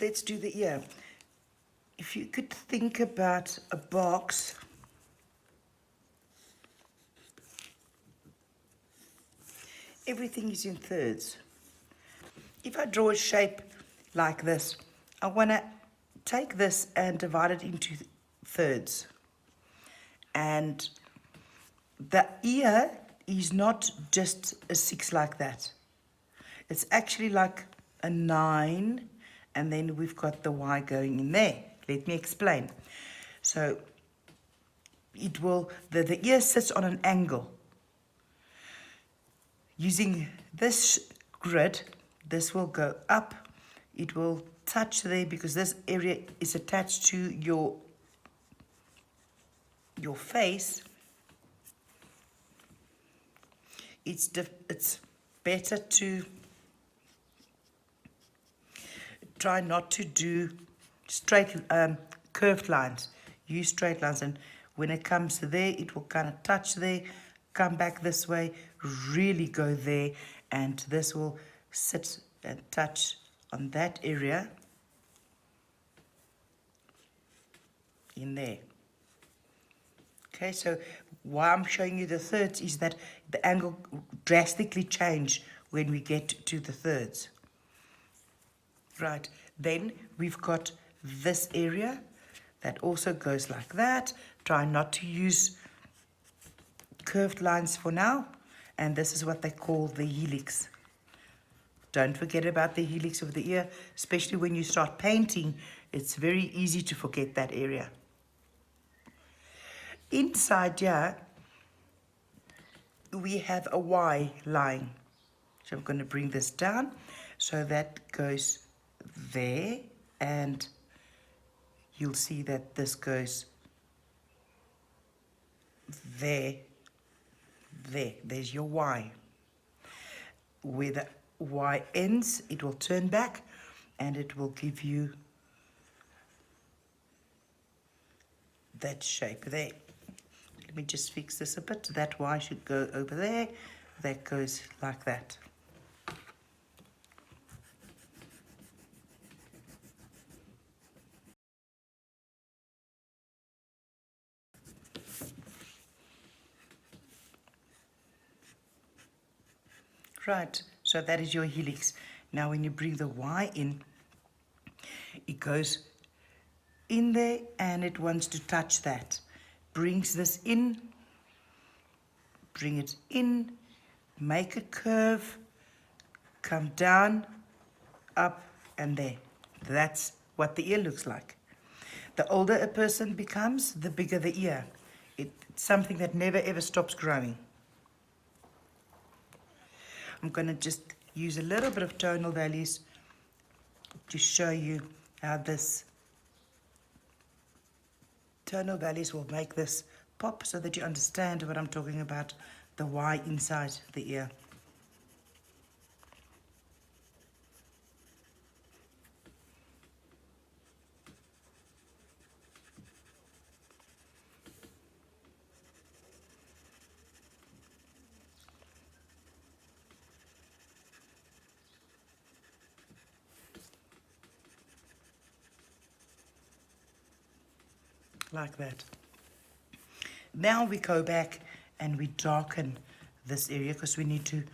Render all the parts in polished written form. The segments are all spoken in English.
let's do the ear. If you could think about a box, everything is in thirds. If I draw a shape like this, I want to take this and divide it into thirds. And the ear is not just a 6 like that. It's actually like a 9, and then we've got the Y going in there. Let me explain. So it will, the ear sits on an angle. Using this grid, this will go up. It will touch there because this area is attached to your face. It's better to try not to do straight curved lines. Use straight lines, and when it comes to there, it will kind of touch there, come back this way, really go there, and this will sit and touch on that area in there. Okay, so why I'm showing you the thirds is that the angle drastically change when we get to the thirds. Right, then we've got this area that also goes like that. Try not to use curved lines for now, and this is what they call the helix. Don't forget about the helix of the ear, especially when you start painting. It's very easy to forget that area. Inside here, we have a Y line. So I'm going to bring this down. So that goes there, and you'll see that this goes there, there. There's your Y. Where the Y ends, it will turn back, and it will give you that shape there. Let me just fix this a bit. That Y should go over there. That goes like that. Right, so that is your helix. Now when you bring the Y in, it goes in there and it wants to touch that. Brings this in, bring it in, make a curve, come down, up and there. That's what the ear looks like. The older a person becomes, the bigger the ear. It's something that never ever stops growing. I'm going to just use a little bit of tonal values to show you how this tonal values will make this pop so that you understand what I'm talking about, the Y inside the ear. Like that. Now we go back and we darken this area because we need to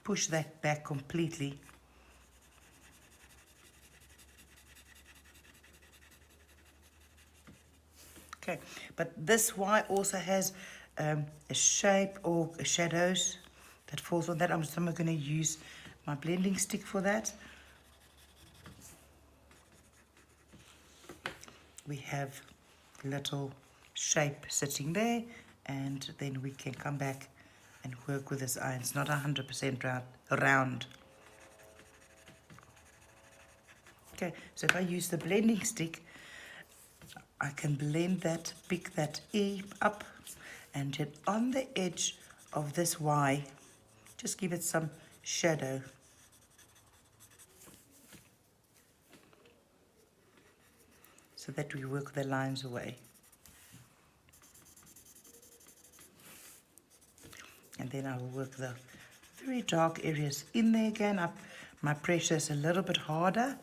push that back completely. Okay, but this Y also has a shape or shadows that falls on that. I'm going to use my blending stick for that. We have little shape sitting there, and then we can come back and work with this eye. It's not 100% round. Okay, so if I use the blending stick, I can blend that, pick that E up, and then on the edge of this Y, just give it some shadow. So that we work the lines away. And then I will work the very dark areas in there again. My pressure is a little bit harder.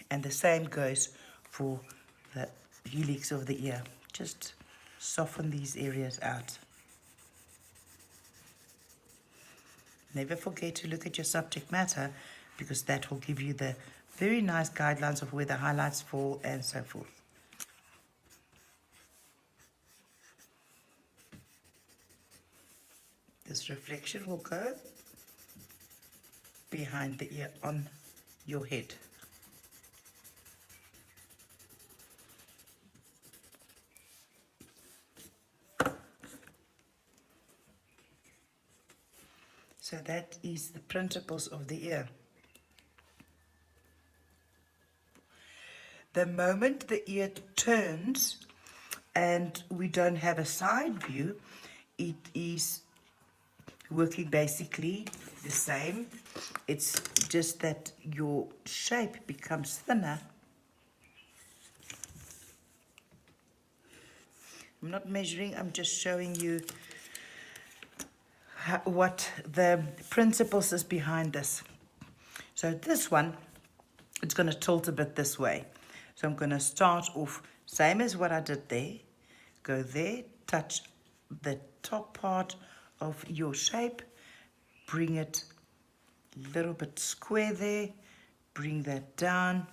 And the same goes for the helix of the ear. Just soften these areas out. Never forget to look at your subject matter, because that will give you the very nice guidelines of where the highlights fall and so forth. This reflection will go behind the ear on your head. So that is the principles of the ear. The moment the ear turns and we don't have a side view, it is working basically the same. It's just that your shape becomes thinner. I'm not measuring, I'm just showing you what the principles is behind this. So this one, it's going to tilt a bit this way. So I'm going to start off same as what I did there. Go there, touch the top part of your shape, bring it a little bit square there, bring that down,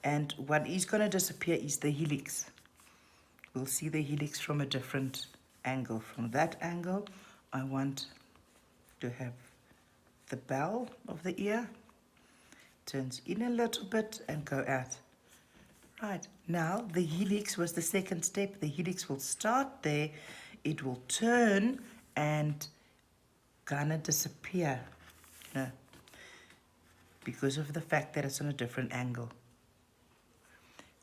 and what is going to disappear is the helix. We'll see the helix from a different angle. From that angle, I want to have the bell of the ear turns in a little bit and go out. Right, now the helix was the second step. The helix will start there, it will turn and kind of disappear, because of the fact that it's on a different angle.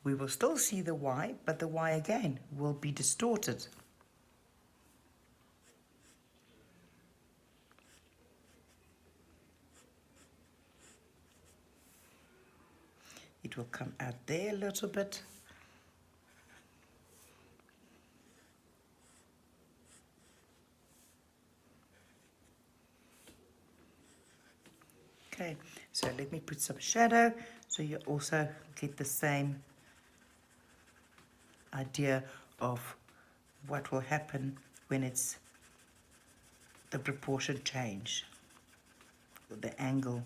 We will still see the Y, but the Y again will be distorted. It will come out there a little bit. Okay, so let me put some shadow so you also get the same idea of what will happen when it's the proportion change, the angle.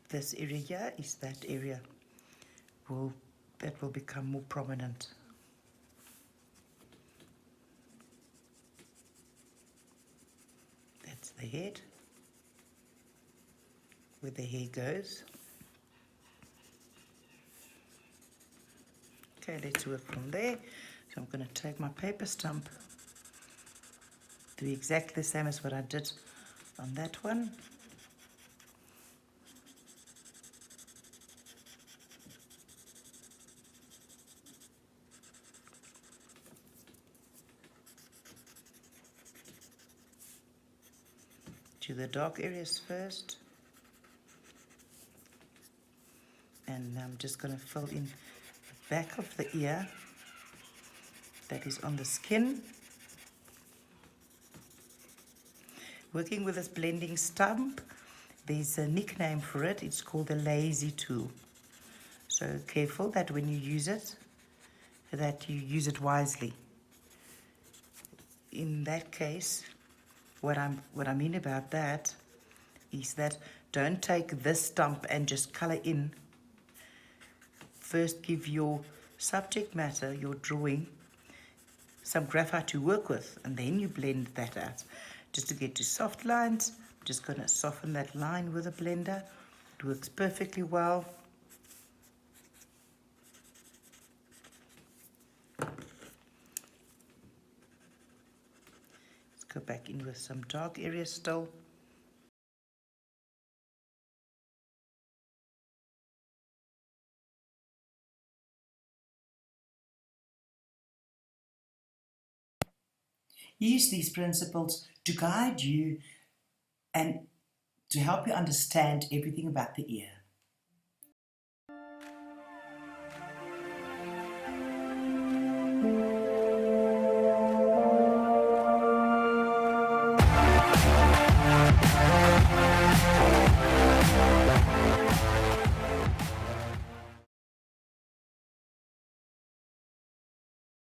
This area here is that area that will become more prominent. That's the head, where the hair goes. Okay, let's work from there. So I'm going to take my paper stump, do exactly the same as what I did on that one. Do the dark areas first. And I'm just going to fill in the back of the ear that is on the skin. Working with this blending stump, there's a nickname for it. It's called the lazy tool. So careful that when you use it, that you use it wisely. In that case, what I mean about that is that don't take this stump and just color in. First give your subject matter, your drawing, some graphite to work with, and then you blend that out. Just to get to soft lines, I'm just going to soften that line with a blender. It works perfectly well. Let's go back in with some dark areas still. Use these principles to guide you And to help you understand everything about the ear,